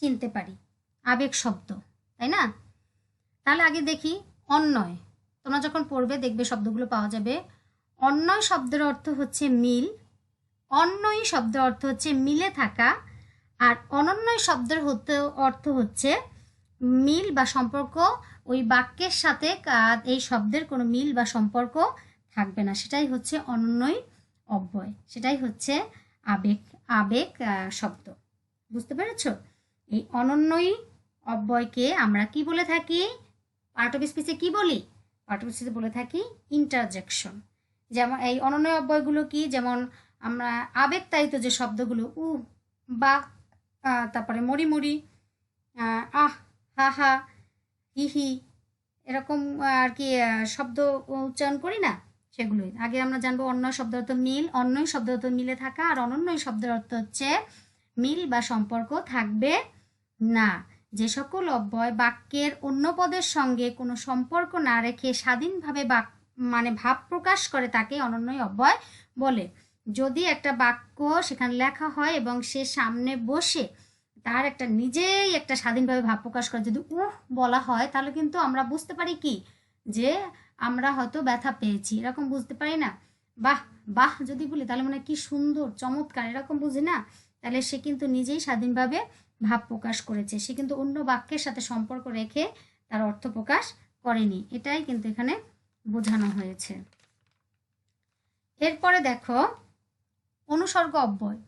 চিনতে পারি, আবেগ শব্দ, তাই না? তাহলে আগে দেখি অন্যয়। তোমরা যখন পড়বে দেখবে শব্দগুলো পাওয়া যাবে। অন্যয় শব্দের অর্থ হচ্ছে মিল, অন্যয়ী শব্দের অর্থ হচ্ছে মিলে থাকা, আর অনন্যয় শব্দের অর্থ হচ্ছে মিল বা সম্পর্ক, ওই বাক্যের সাথে এই শব্দের কোনো মিল বা সম্পর্ক থাকবে না, সেটাই হচ্ছে অনন্যই অব্যয়, সেটাই হচ্ছে আবেগ আবেগ শব্দ। বুঝতে পেরেছ? এই অনন্যই অব্যয়কে আমরা কি বলে থাকি? পার্ট অফ স্পিচে কি বলি? পার্ট অফ স্পিচে বলে থাকি ইন্টারজেকশন। যেমন এই অনন্যয় অব্যয়গুলো কি? যেমন আমরা আবেগতাড়িত যে শব্দগুলো উ, বা, তারপরে মরি মরি, আহ, হা হা, হি হি, এরকম আর কি শব্দ উচ্চারণ করি না, সেগুলোই আগে আমরা জানবো। অন্যয় শব্দের অর্থ মিল, অন্যয় শব্দের অর্থ মিলে থাকা, আর অনন্যয় শব্দের অর্থ হচ্ছে মিল বা সম্পর্ক থাকবে না। যে সকল অব্যয় বাক্যের অন্য পদের সঙ্গে কোনো সম্পর্ক না রেখে স্বাধীনভাবে মানে ভাব প্রকাশ করে তাকে অনন্যয় অব্যয় বলে। যদি একটা বাক্য সেখানে লেখা হয় এবং সে সামনে বসে তার একটা নিজেই একটা স্বাধীনভাবে ভাব প্রকাশ করে যদি বলা হয়, তাহলে কিন্তু আমরা বুঝতে পারি কি, যে আমরা হয়তো ব্যথা পেয়েছি, এরকম বুঝতে পারি না? বাহ বাহ যদি বলি তাহলে মানে কি সুন্দর চমৎকার, এরকম বুঝি না? তাহলে সে কিন্তু নিজেই স্বাধীনভাবে ভাব প্রকাশ করেছে, সে কিন্তু অন্য বাক্যের সাথে সম্পর্ক রেখে তার অর্থ প্রকাশ করেনি, এটাই কিন্তু এখানে বোঝানো হয়েছে। এরপরে দেখো অনুসর্গ অব্যয়।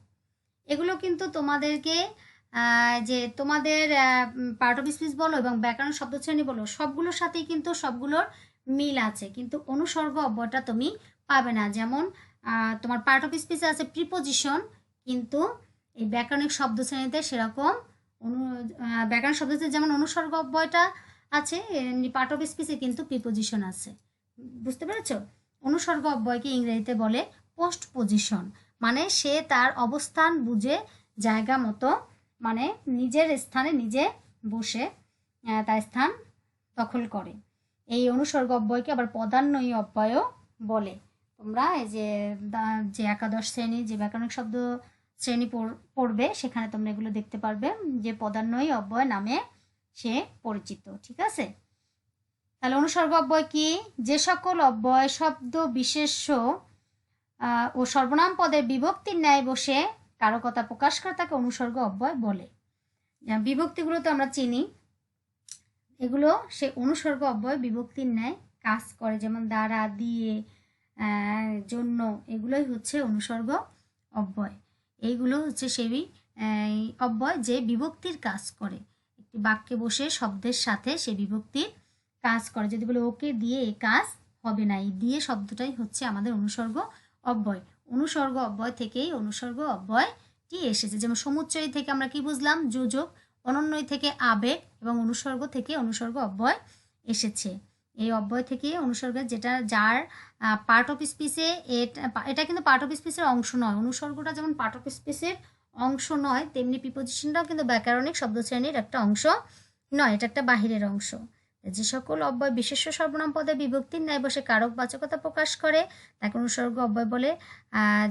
এগুলো কিন্তু তোমাদেরকে যে তোমাদের পার্ট অফ স্পিচ বলো এবং ব্যাকরণ শব্দশ্রেণী বলো, সবগুলোর সাথেই কিন্তু সবগুলোর মিল আছে, কিন্তু অনুসর্গ অব্যয়টা তুমি পাবে না। যেমন তোমার পার্ট অফ স্পিচে আছে প্রিপোজিশন, কিন্তু এই ব্যাকরণিক শব্দশ্রেণীতে সেরকম ব্যাকরণ শব্দশ্রেণীতে যেমন অনুসর্গ অব্যয়টা আছে, এমনি পার্ট অফ স্পিচে কিন্তু প্রিপোজিশন আছে। বুঝতে পেরেছো? অনুসর্গ অব্যয়কে ইংরেজিতে বলে পোস্ট পজিশন, মানে সে তার অবস্থান বুঝে জায়গা মতো, মানে নিজের স্থানে নিজে বসে তার স্থান দখল করে। এই অনুসর্গ অব্যয়কে আবার পদান্বয়ী অব্যয়ও বলে। তোমরা এই যে একাদশ শ্রেণী যে ব্যাকরণিক শব্দ শ্রেণী পড়বে, সেখানে তোমরা এগুলো দেখতে পারবে যে পদান্বয়ী অব্যয় নামে সে পরিচিত। ঠিক আছে? তাহলে অনুসর্গ অব্যয় কি? যে সকল অব্যয় শব্দ বিশেষ্য ও সর্বনাম পদের বিভক্তির ন্যায় বসে কারকতা প্রকাশ করে তাকে অনুসর্গ অব্যয় বলে। বিভক্তিগুলো তো আমরা চিনি, এগুলো সে অনুসর্গ অব্যয় বিভক্তির ন্যায় কাজ করে, যেমন দ্বারা, দিয়ে, জন্য, এগুলোই হচ্ছে অনুসর্গ অব্যয়। এইগুলো হচ্ছে সেই অব্যয় যে বিভক্তির কাজ করে, একটি বাক্যে বসে শব্দের সাথে সে বিভক্তির কাজ করে। যদি বলে ওকে দিয়ে এ কাজ হবে না, এই দিয়ে শব্দটাই হচ্ছে আমাদের অনুসর্গ অব্যয়। অনুসর্গ অব্যয় থেকেই অনুসর্গ অব্যয়টি এসেছে। যেমন সমুচ্চয় থেকে আমরা কি বুঝলাম? যোজক, অনন্যয় থেকে আবেগ, এবং অনুসর্গ থেকে অনুসর্গ অব্যয় এসেছে। এই অব্যয় থেকে অনুসর্গের যার পার্ট অফ স্পিচে, এটা কিন্তু পার্ট অফ স্পিচের অংশ নয়। অনুসর্গটা যেমন পার্ট অফ স্পিচের অংশ নয়, তেমনি প্রিপোজিশনটাও কিন্তু ব্যাকরণিক শব্দশ্রেণীর একটা অংশ নয়, এটা একটা বাহিরের অংশ। যে সকল অব্যয় বিশেষ্য সর্বনাম পদে বিভক্তির ন্যায় বসে কারক বাচকতা প্রকাশ করে তাকে অনুসর্গ অব্যয় বলে।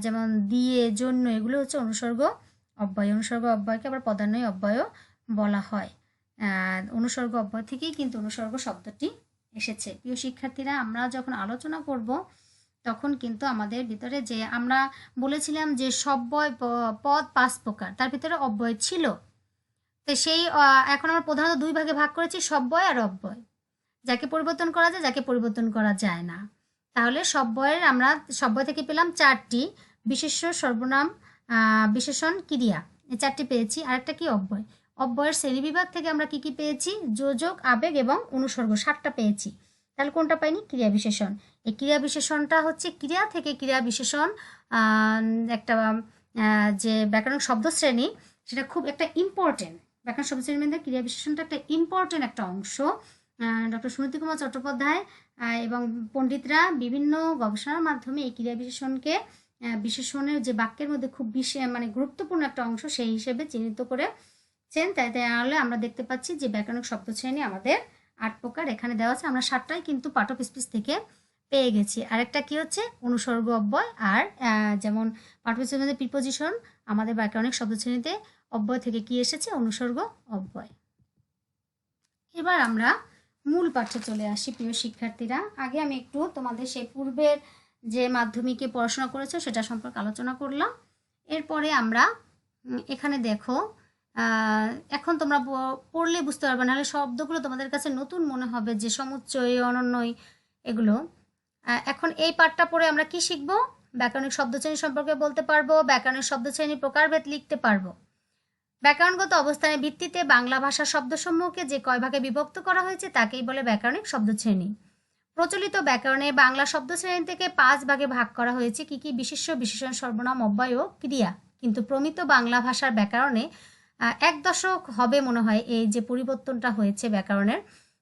যেমন দিয়ে, জন্য, এগুলো হচ্ছে অনুসর্গ অব্যয়। অনুসর্গ অব্যয়কে আবার পদান্বয়ী অব্যয়ও বলা হয়। অনুসর্গ অব্যয় থেকেই কিন্তু অনুসর্গ শব্দটি এসেছে। প্রিয় শিক্ষার্থীরা, আমরা যখন আলোচনা করব তখন কিন্তু আমাদের ভিতরে যে আমরা বলেছিলাম যে সব্যয় পদ 5 প্রকার, তার ভিতরে অব্যয় ছিল। তো সেই এখন আমরা প্রধানত 2 ভাগে ভাগ করেছি, সব্যয় আর অব্যয়, যাকে পরিবর্তন করা যায়, যাকে পরিবর্তন করা যায় না। তাহলে সব্যয়ের আমরা সব্যয় থেকে পেলাম 4টি, বিশেষ্য, সর্বনাম, বিশেষণ, ক্রিয়া, এই 4টি পেয়েছি। আরেকটা কি? অব্যয়। অব্যয়ের শ্রেণীবিভাগ থেকে আমরা কি কি পেয়েছি? যোজক, আবেগ এবং অনুসর্গ, 7টা পেয়েছি। তাহলে কোনটা পাইনি? ক্রিয়া বিশেষণ। এই ক্রিয়া বিশেষণটা হচ্ছে ক্রিয়া থেকে ক্রিয়া বিশেষণ, একটা যে ব্যাকরণ শব্দশ্রেণী, সেটা খুব একটা ইম্পর্টেন্ট। ব্যাকরণ শব্দশ্রেণীর মধ্যে ক্রিয়া বিশেষণটা একটা ইম্পর্টেন্ট একটা অংশ। ডক্টর সুনীতি কুমার চট্টোপাধ্যায় এবং পণ্ডিতরা বিভিন্ন গবেষণার মাধ্যমে এই ক্রিয়া বিশেষণকে বিশেষণের যে বাক্যের মধ্যে খুব মানে গুরুত্বপূর্ণ একটা অংশ সেই হিসেবে চিহ্নিত করে তাহলে আমরা দেখতে পাচ্ছি যে ব্যাকরণিক শব্দ শ্রেণী আমাদের 8 প্রকার এখানে দেওয়া আছে। আমরা 7টাই কিন্তু পাঠক স্পিচ থেকে পেয়ে গেছি। আরেকটা কি হচ্ছে অনুসর্গ অব্যয়, আর যেমন পাঠক স্পিচের মধ্যে প্রিপোজিশন, আমাদের ব্যাকরণিক শব্দ শ্রেণীতে অব্যয় থেকে কি এসেছে অনুসর্গ অব্যয়। এবার আমরা মূল পাঠে চলে আসি প্রিয় শিক্ষার্থীরা। আগে আমি একটু তোমাদের সেই পূর্বের যে মাধ্যমিকে পড়াশোনা করেছো সেটা সম্পর্কে আলোচনা করলাম। এরপরে আমরা এখানে দেখো এখন তোমরা পড়লে বুঝতে পারবে, নাহলে শব্দগুলো তোমাদের কাছে নতুন মনে হবে, যে সমুচ্চয় অনন্যই এগুলো। এখন এই পাঠটা পড়ে আমরা কি শিখবো? ব্যাকরণিক শব্দশ্রেণী সম্পর্কে বলতে পারবো, ব্যাকরণিক শব্দশ্রেণী প্রকারভেদ লিখতে পারবো। ব্যাকরণগত অবস্থানের ভিত্তিতে বাংলা ভাষার শব্দসমূহকে যে কয় ভাগে বিভক্ত করা হয়েছে তাকেই বলে ব্যাকরণিক শব্দশ্রেণী। প্রচলিত ব্যাকরণে বাংলা শব্দশ্রেণী থেকে 5 ভাগে ভাগ করা হয়েছে কি কি? বিশেষ্য, বিশেষণ, সর্বনাম, অব্যয় ও ক্রিয়া। কিন্তু প্রমিত বাংলা ভাষার ব্যাকরণে 1 দশক হবে মনে হয় এই যে পরিবর্তনটা হয়েছে ব্যাকরণের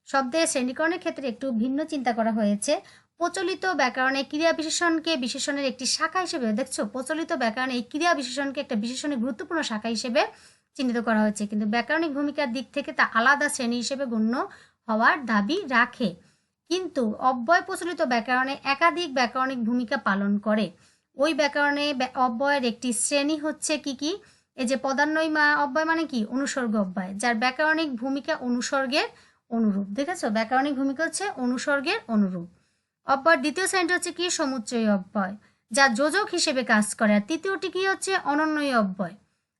শব্দের শ্রেণীকরণের ক্ষেত্রে একটু ভিন্ন চিন্তা করা হয়েছে। প্রচলিত ব্যাকরণে ক্রিয়া বিশেষণকে বিশেষণের একটি শাখা হিসেবে, দেখছো প্রচলিত ব্যাকরণে এই ক্রিয়া বিশেষণকে একটা বিশেষণের গুরুত্বপূর্ণ শাখা হিসেবে চিহ্নিত করা হয়েছে, কিন্তু ব্যাকরণিক ভূমিকার দিক থেকে তা আলাদা শ্রেণী হিসেবে গণ্য হওয়ার দাবি রাখে। কিন্তু অব্যয় প্রচলিত ব্যাকরণে একাধিক ব্যাকরণিক ভূমিকা পালন করে। ওই ব্যাকরণে অব্যয়ের একটি শ্রেণী হচ্ছে কি কি? এই যে পদান্বয়ী অব্যয় মানে কি? অনুসর্গ অব্যয়, যার ব্যাকরণিক ভূমিকা অনুসর্গের অনুরূপ। দেখেছো, ব্যাকরণিক ভূমিকা হচ্ছে অনুসর্গের অনুরূপ। অব্যয়ের দ্বিতীয় শ্রেণীটা হচ্ছে কি? সমুচ্চয়ী অব্যয়, যা যোজক হিসেবে কাজ করে। আর তৃতীয়টি কি হচ্ছে? অনন্যই অব্যয়,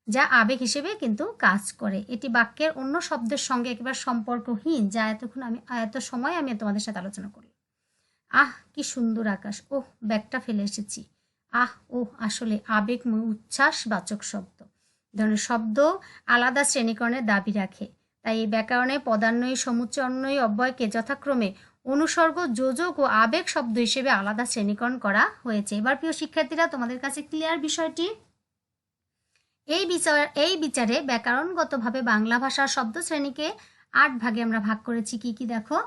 যা আবেগ হিসেবে কিন্তু কাজ করে। এটি বাক্যের অন্য শব্দের সঙ্গে একেবারে সম্পর্কহীন, যা এত সময় আমি তোমাদের সাথে আলোচনা করি। কি সুন্দর আকাশ, ব্যাগটা ফেলে এসেছি। আসলে আবেগময় উচ্ছ্বাসবাচক শব্দ ধরনের শব্দ আলাদা শ্রেণীকরণের দাবি রাখে। তাই এই ব্যাকরণে পদান্বয়ী, সমুচ্চয়, অন্বয়ী অব্যয়কে যথাক্রমে অনুসর্গ, যোজক ও আবেগ শব্দ হিসেবে আলাদা শ্রেণীকরণ করা হয়েছে। এবার প্রিয় শিক্ষার্থীরা, তোমাদের কাছে ক্লিয়ার বিষয়টি? এই বিচারে ব্যাকরণগতভাবে বাংলা ভাষার শব্দ শ্রেণীকে 8 ভাগে আমরা ভাগ করেছি। কি কি দেখো?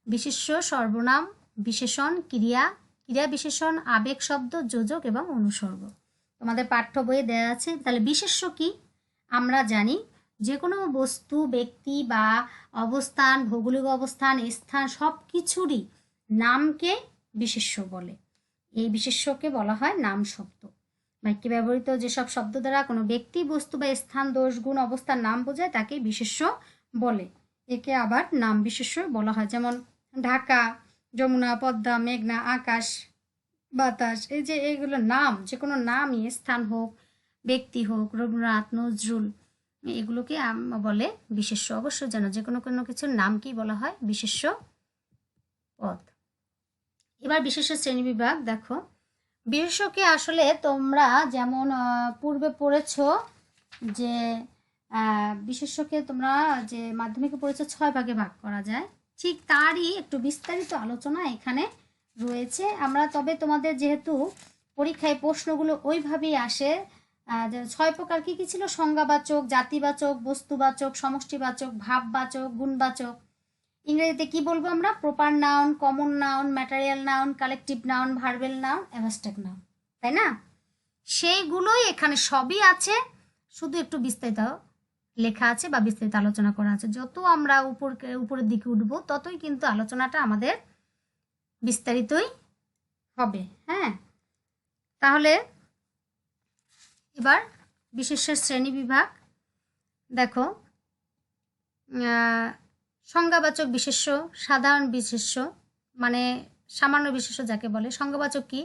বিশেষ্য, সর্বনাম, বিশেষণ, ক্রিয়া, ক্রিয়া বিশেষণ, আবেগ শব্দ, যোজক এবং অনুসর্গ। তোমাদের পাঠ্য বইয়ে দেওয়া আছে। তাহলে বিশেষ্য কি? আমরা জানি যে কোনো বস্তু, ব্যক্তি বা অবস্থান, ভৌগোলিক অবস্থান, স্থান সব কিছুরই নামকে বিশেষ্য বলে। এই বিশেষ্যকে বলা হয় নাম শব্দ। বাক্যে ব্যবহৃত যেসব শব্দ দ্বারা কোনো ব্যক্তি, বস্তু বা স্থান, দোষ, গুণ, অবস্থার নাম বোঝায় তাকে বিশেষ্য বলে। একে আবার নাম বিশেষ্য বলা হয়। যেমন ঢাকা, যমুনা, পদ্মা, মেঘনা, আকাশ, বাতাস, এই যে এইগুলো নাম, যে কোনো নামই, স্থান হোক, ব্যক্তি হোক, রবীন্দ্রনাথ, নজরুল, এগুলোকে বলে বিশেষ্য। অবশ্যই জানো যে কোনো কিছুর নাম কি বলা হয়? বিশেষ্য পদ। এবার বিশেষ্য শ্রেণী বিভাগ দেখো। বিশেষ্যকে আসলে তোমরা যেমন পূর্বে পড়েছো যে বিশেষ্যকে তোমরা যে মাধ্যমিকে পড়েছো 6 ভাগে ভাগ করা যায়, ঠিক তারই একটু বিস্তারিত আলোচনা এখানে রয়েছে। আমরা তবে তোমাদের যেহেতু পরীক্ষায় প্রশ্নগুলো ওইভাবেই আসে, 6 প্রকার কি কি ছিল? সংজ্ঞাবাচক, জাতিবাচক, বস্তুবাচক, সমষ্টিবাচক, ভাববাচক, গুণবাচক। ইংরেজিতে কি বলবো আমরা? Proper noun, common noun, material noun, collective noun, verbal noun, abstract noun, তাই না? সেইগুলোই এখানে সবই আছে, শুধু একটু বিস্তারিত লেখা আছে বা বিস্তারিত আলোচনা করা আছে। যত আমরা উপরের দিকে উঠবো ততই কিন্তু আলোচনাটা আমাদের বিস্তারিতই হবে। হ্যাঁ, তাহলে এবার বিশেষ্য শ্রেণী বিভাগ দেখো। সংজ্ঞাবাচক বিশেষ্য, সাধারণ বিশেষ্য মানে সামান্য বিশেষ্য যাকে বলে। সংজ্ঞাবাচক কি?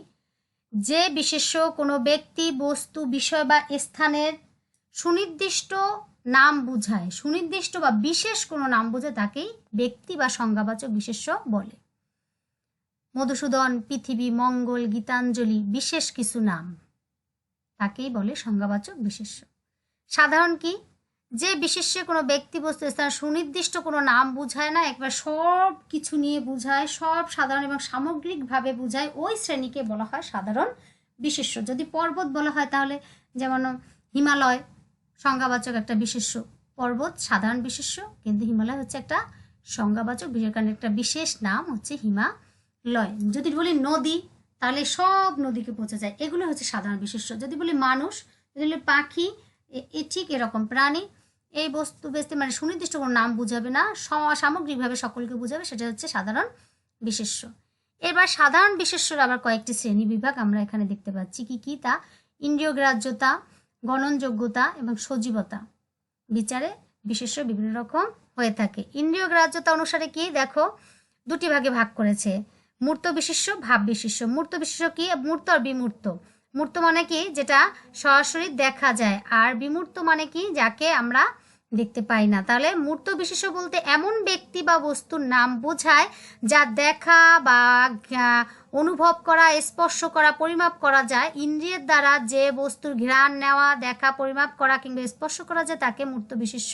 যে বিশেষ্য কোনো ব্যক্তি, বস্তু, বিষয় বা স্থানের সুনির্দিষ্ট নাম বোঝায়, সুনির্দিষ্ট বা বিশেষ কোনো নাম বোঝায় তাকেই ব্যক্তি বা সংজ্ঞাবাচক বিশেষ্য বলে। মধুসূদন, পৃথিবী, মঙ্গল, গীতাঞ্জলি বিশেষ কিছু নাম, তাকেই বলে সংজ্ঞাবাচক বিশেষ্য। সাধারণ কি? যে বিশেষ্যে কোনো ব্যক্তি, বস্তু, স্থান সুনির্দিষ্ট কোনো নাম বোঝায় না, একবার সব কিছু নিয়ে বোঝায়, সব সাধারণ এবং সামগ্রিকভাবে বোঝায়, ওই শ্রেণীকে বলা হয় সাধারণ বিশেষ্য। যদি পর্বত বলা হয় তাহলে যেমন হিমালয় সংজ্ঞাবাচক একটা বিশেষ্য, পর্বত সাধারণ বিশেষ্য, কিন্তু হিমালয় হচ্ছে একটা সংজ্ঞাবাচক বিশেষ্য, কারণ একটা বিশেষ নাম হচ্ছে হিমালয়। যদি বলি নদী তাহলে সব নদীকে বোঝা যায়, এগুলো হচ্ছে সাধারণ বিশেষ্য। যদি বলি মানুষ, যদি বলি পাখি, ঠিক এরকম প্রাণী, এই বস্তু ব্যক্তি মানে সুনির্দিষ্ট কোনো নাম বুঝাবে না, সামগ্রিকভাবে সকলকে বুঝাবে, সেটা হচ্ছে সাধারণ বিশেষ্য। এবার সাধারণ বিশেষ্যর আবার কয়েকটি শ্রেণী বিভাগ আমরা এখানে দেখতে পাচ্ছি। কি কি তা? ইন্দ্রিয়গ্রাহ্যতা, গণনযোগ্যতা এবং সজীবতা বিচারে বিশেষ্য বিভিন্ন রকম হয়ে থাকে। ইন্দ্রিয়গ্রাহ্যতা অনুসারে কি দেখো দুটি ভাগে ভাগ করেছে, মূর্ত বিশেষ্য, ভাব বিশেষ্য। মূর্ত বিশেষ্য কি? মূর্ত আর বিমূর্ত। মূর্ত মানে কি? যেটা সরাসরি দেখা যায়, আর বিমূর্ত মানে কি? যাকে আমরা দেখতে পাই না। তাহলে মূর্ত বিশেষ্য বলতে এমন ব্যক্তি বা বস্তুর নাম বোঝায় যা দেখা বা অনুভব করা, স্পর্শ করা, পরিমাপ করা যায়। ইন্দ্রিয়ের দ্বারা যে বস্তুর ঘ্রাণ নেওয়া, দেখা, পরিমাপ করা কিংবা স্পর্শ করা যায় তাকে মূর্ত বিশেষ্য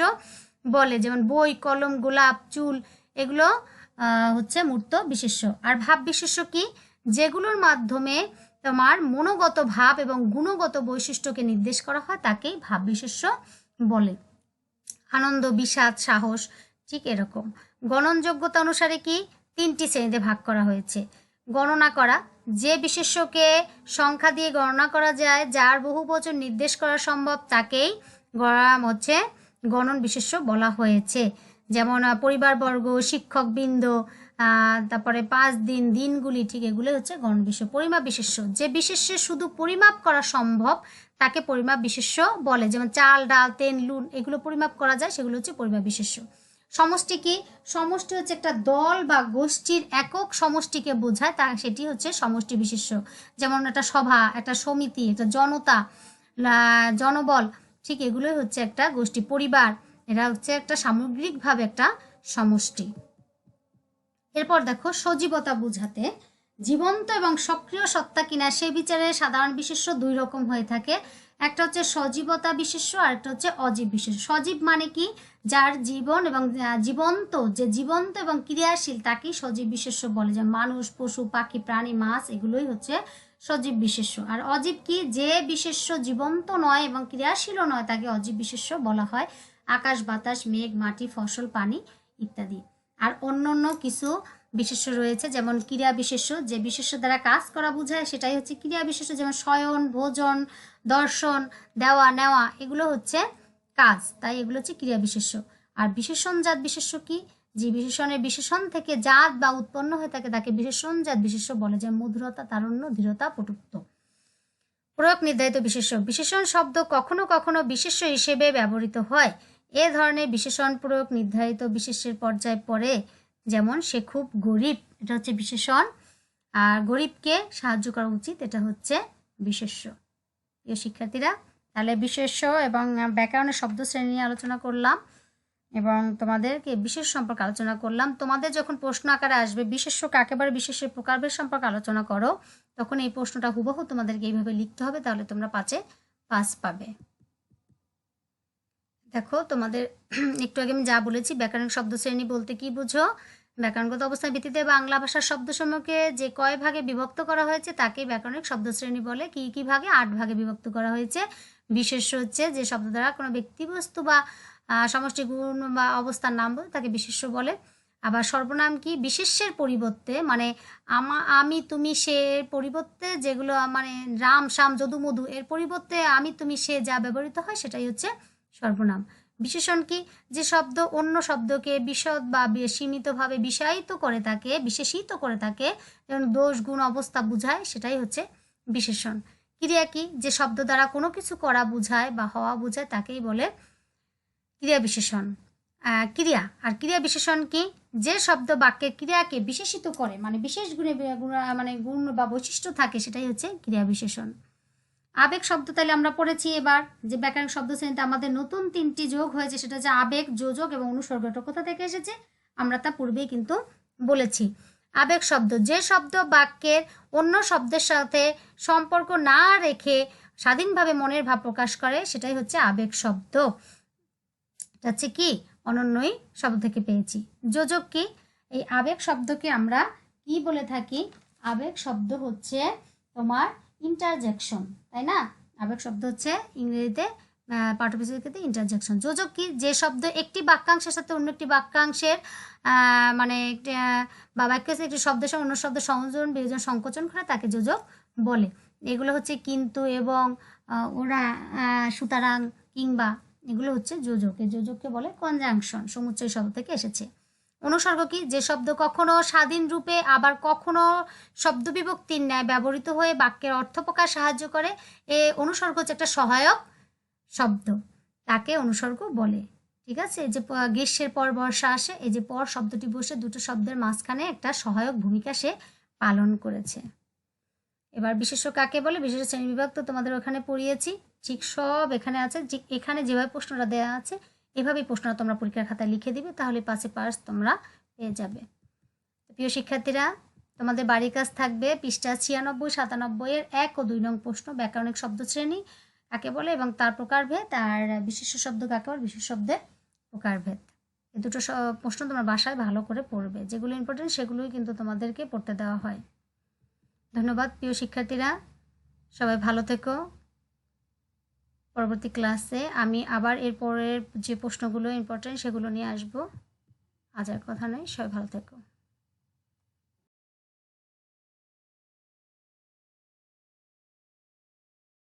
বলে। যেমন বই, কলম, গোলাপ, চুল, এগুলো হচ্ছে মূর্ত বিশেষ্য। আর ভাব বিশেষ্য কি? যেগুলোর মাধ্যমে তোমার মনোগত ভাব এবং গুণগত বৈশিষ্ট্যকে নির্দেশ করা হয় তাকেই ভাব বিশেষ্য বলে। আনন্দ, বিষাদ, সাহস, ঠিক এরকম। গণনযোগ্যতা অনুসারে কি? তিনটি শ্রেণীতে ভাগ করা হয়েছে। গণনা করা, যে বিশেষ্যকে সংখ্যা দিয়ে গণনা করা যায়, যার বহুবচন নির্দেশ করা সম্ভব, তাকেই হচ্ছে গণন বিশেষ্য বলা হয়েছে। যেমন পরিবারবর্গ, শিক্ষকবৃন্দ, তারপরে 5 দিন, দিনগুলি, ঠিক এগুলো হচ্ছে গণন বিশেষ্য। পরিমাপ বিশেষ্য, যে বিশেষ্যে শুধু পরিমাপ করা সম্ভব তাকে পরিমাপ বিশেষ্য বলে। যেমন চাল, ডাল, তেল, নুন, এগুলো পরিমাপ করা যায়, সেগুলো হচ্ছে পরিমাপ বিশেষ্য। সমষ্টি কি? সমষ্টি হচ্ছে একটা দল বা গোষ্ঠীর একক সমষ্টিকে বোঝায়, তা সেটি হচ্ছে সমষ্টি বিশেষ্য। যেমন একটা সভা, একটা সমিতি, একটা জনতা, জনবল, ঠিক এগুলোই হচ্ছে একটা গোষ্ঠী। পরিবার, এরা হচ্ছে একটা সামগ্রিকভাবে একটা সমষ্টি। এরপর দেখো সজীবতা বুঝাতে জীবন্ত এবং সক্রিয় সত্তা কিনা সে বিচারে সাধারণ বিশেষ্য দুই রকম হয়ে থাকে। একটা হচ্ছে সজীবতা বিশেষ্য আর একটা হচ্ছে অজীব বিশেষ্য। সজীব মানে কি? যার জীবন এবং জীবন্ত, যে জীবন্ত এবং ক্রিয়াশীল তাকেই সজীব বিশেষ্য বলে। যেমন মানুষ, পশু, পাখি, প্রাণী, মাছ, এগুলোই হচ্ছে সজীব বিশেষ্য। আর অজীব কি? যে বিশেষ্য জীবন্ত নয় এবং ক্রিয়াশীলও নয় তাকে অজীব বিশেষ্য বলা হয়। আকাশ, বাতাস, মেঘ, মাটি, ফসল, পানি ইত্যাদি। আর অন্য কিছু বিশেষ্য রয়েছে, যেমন ক্রিয়া বিশেষ্য, যে বিশেষ্য দ্বারা কাজ করা বোঝায় সেটাই হচ্ছে ক্রিয়া বিশেষ্য। যেমন শয়ন, ভোজন, দর্শন, দেওয়া, নেওয়া, এগুলো হচ্ছে কাজ, তাই এগুলো হচ্ছে ক্রিয়া বিশেষ্য। আর বিশেষণজাত বিশেষ্য কি? যে বিশেষণের বিশেষণ থেকে জাত বা উৎপন্ন হয়ে থাকে তাকে বিশেষণজাত বিশেষ্য বলে। যেমন মধুরতা, তারুণ্য, ধীরতা, পটুত্ব। প্রয়োগ নির্ধারিত বিশেষ্য, বিশেষণ শব্দ কখনো কখনো বিশেষ্য হিসেবে ব্যবহৃত হয়। এ ধরনের বিশেষণ প্রয়োগ নির্ধারিত বিশেষ্যের পর্যায়ে পড়ে। যেমন সে খুব গরিব, এটা হচ্ছে বিশেষণ। আর গরিবকে সাহায্য করা উচিত, এটা হচ্ছে বিশেষ্য। প্রিয় শিক্ষার্থীরা, তাহলে বিশেষ্য এবং ব্যাকরণের শব্দ শ্রেণী নিয়ে আলোচনা করলাম এবং তোমাদেরকে বিশেষ সম্পর্কে আলোচনা করলাম। তোমাদের যখন প্রশ্ন আকারে আসবে বিশেষ্য কাকে বলে, বিশেষ্যের প্রকারভেদ সম্পর্কে আলোচনা করো, তখন এই প্রশ্নটা হুবহু তোমাদেরকে এইভাবে লিখতে হবে, তাহলে তোমরা 5-এ 5 পাবে। দেখো তোমাদের একটু আগে আমি যা বলেছি, ব্যাকরণিক শব্দ শ্রেণী বলতে কি বুঝো? ব্যাকরণগত অবস্থার ভিত্তিতে বাংলা ভাষার শব্দসমূহকে যে কয় ভাগে বিভক্ত করা হয়েছে তাকেই ব্যাকরণিক শব্দ শ্রেণী বলে। কি ভাগে? 8 ভাগে বিভক্ত করা হয়েছে। বিশেষ্য হচ্ছে যে শব্দ দ্বারা কোনো ব্যক্তিবস্তু বা সমষ্টি, গুণ বা অবস্থার নাম বলে তাকে বিশেষ্য বলে। আবার সর্বনাম কি? বিশেষ্যের পরিবর্তে, মানে আমি, তুমি, সে পরিবর্তে যেগুলো মানে রাম, শ্যাম, যদু, মধু, এর পরিবর্তে আমি, তুমি, সে যা ব্যবহৃত হয় সেটাই হচ্ছে সর্বনাম। বিশেষণ কি? যে শব্দ অন্য শব্দকে বিশদ বা সীমিতভাবে বিশেষিত করে থাকে, যেমন দোষ, গুণ, অবস্থা বুঝায়, সেটাই হচ্ছে বিশেষণ। ক্রিয়া কি? যে শব্দ দ্বারা কোনো কিছু করা বোঝায় বা হওয়া বোঝায় তাকেই বলে ক্রিয়া বিশেষণ। ক্রিয়া আর ক্রিয়া বিশেষণ কি? যে শব্দ বাক্যের ক্রিয়াকে বিশেষিত করে, মানে বিশেষ গুণ বা বৈশিষ্ট্য থাকে, সেটাই হচ্ছে ক্রিয়া বিশেষণ। আবেগ শব্দ তাহলে আমরা পড়েছি। এবার যে ব্যাকরণ শব্দ শ্রেণীতে আমাদের নতুন 3টি যোগ হয়েছে, সেটা হচ্ছে আবেগ, যোজক এবং অনুসর্গ। এটা কোথা থেকে এসেছে? আমরা তা পূর্বেই কিন্তু বলেছি। আবেগ শব্দ, যে শব্দ বাক্যের অন্য শব্দের সাথে সম্পর্ক না রেখে স্বাধীনভাবে মনের ভাব প্রকাশ করে, সেটাই হচ্ছে আবেগ শব্দ। এটা হচ্ছে কি? অনন্যই শব্দ থেকে পেয়েছি। যোজক কি? এই আবেগ শব্দকে আমরা কি বলে থাকি? আবেগ শব্দ হচ্ছে তোমার ইন্টারজেকশন, তাই না? আবেগ শব্দ হচ্ছে ইংরেজিতে পাঠ্যপুস্তকে ইন্টারজেকশন। যোজক কি? যে শব্দ একটি বাক্যাংশের সাথে অন্য একটি বাক্যাংশের মানে বা বাক্যের একটি শব্দের সঙ্গে অন্য শব্দ সংযোজন, বিয়োজন, সংকোচন করে তাকে যোজক বলে। এগুলো হচ্ছে কিন্তু, এবং, ওরা, সুতরাং, কিংবা, এগুলো হচ্ছে যোজক। এই যোজককে বলে কনজাংশন, সমুচ্চয় শব্দ থেকে এসেছে। অনুসর্গ কি? যে শব্দ কখনো স্বাধীন রূপে আবার কখনো শব্দ বিভক্তির ন্যায় ব্যবহৃত হয়ে বাক্যের অর্থ প্রকাশ সাহায্য করে। এ অনুসর্গ হচ্ছে একটা সহায়ক শব্দ, তাকে অনুসর্গ বলে। ঠিক আছে, এই যে গ্রীষ্মের পর বর্ষা আসে, এই যে পর শব্দটি বসে দুটো শব্দের মাঝখানে একটা সহায়ক ভূমিকা সে পালন করেছে। এবার বিশেষ্য কাকে বলে? বিশেষ্য শ্রেণীবিভাগ তো তোমাদের ওখানে পড়িয়েছি, ঠিক সব এখানে আছে। এখানে যেভাবে প্রশ্নটা দেওয়া আছে এভাবেই প্রশ্নটা তোমরা পরীক্ষার খাতায় লিখে দিবে, তাহলে পাশে পাস তোমরা পেয়ে যাবে। প্রিয় শিক্ষার্থীরা, তোমাদের বাড়ির কাজ থাকবে পৃষ্ঠা 96, 97 1 ও 2 নং প্রশ্ন, ব্যাকরণিক শব্দ শ্রেণী কাকে বলে এবং তার প্রকারভেদ, আর বিশেষ্য শব্দ কাকে বলে, বিশেষ শব্দের প্রকারভেদ। এই দুটো প্রশ্ন তোমরা বাসায় ভালো করে পড়বে, যেগুলো ইম্পর্টেন্ট সেগুলোই কিন্তু তোমাদেরকে পড়তে দেওয়া হয়। ধন্যবাদ প্রিয় শিক্ষার্থীরা, সবাই ভালো থেকো। পরবর্তী ক্লাসে আমি আবার এরপরের যে প্রশ্নগুলো ইম্পর্টেন্ট সেগুলো নিয়ে আসবো। আজ আর কথা নেই, সবাই ভালো থেকো।